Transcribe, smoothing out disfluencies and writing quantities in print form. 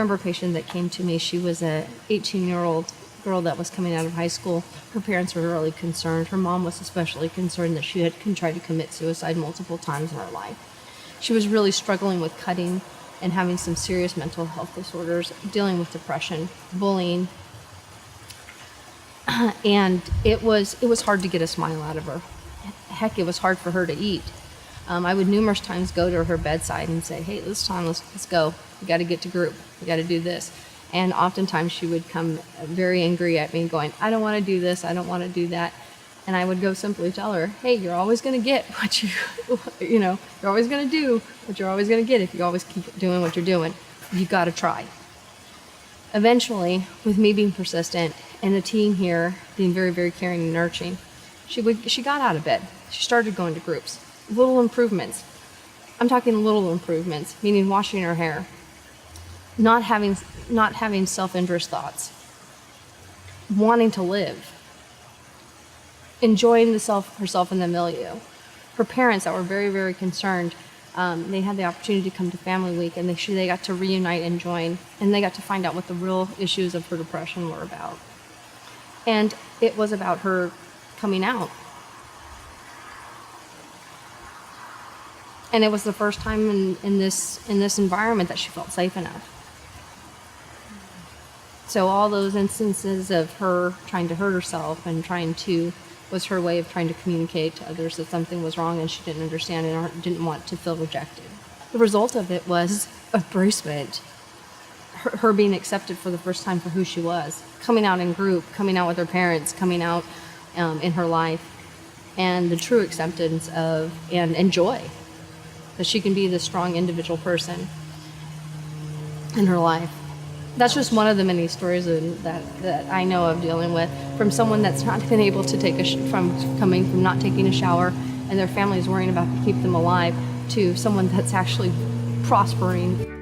remember a patient that came to me. She was a 18-year-old girl that was coming out of high school. Her parents were really concerned. Her mom was especially concerned that she had tried to commit suicide multiple times in her life. She was really struggling with cutting and having some serious mental health disorders, dealing with depression, bullying, and it was hard to get a smile out of her. Heck, it was hard for her to eat. I would numerous times go to her bedside and say, "Hey, this time let's go. We got to get to group. We got to do this." And oftentimes she would come very angry at me, going, "I don't want to do this. I don't want to do that." And I would go simply tell her, "Hey, you're always going to get what you're always going to do what you're always going to get if you always keep doing what you're doing. You got to try." Eventually, with me being persistent and the team here being very, very caring and nurturing, she got out of bed. She started going to groups. Little improvements. I'm talking little improvements, meaning washing her hair, not having self-interest thoughts, wanting to live, enjoying herself in the milieu. Her parents that were very, very concerned, they had the opportunity to come to Family Week, and they got to reunite and join, and they got to find out what the real issues of her depression were about. And it was about her coming out. And it was the first time in this environment that she felt safe enough. So all those instances of her trying to hurt herself and was her way of trying to communicate to others that something was wrong and she didn't understand and didn't want to feel rejected. The result of it was embracement, her being accepted for the first time for who she was, coming out in group, coming out with her parents, coming out in her life, and the true acceptance of and joy that she can be the strong individual person in her life. That's just one of the many stories that I know of dealing with from someone that's not been able to from not taking a shower and their family's worrying about to keep them alive, to someone that's actually prospering.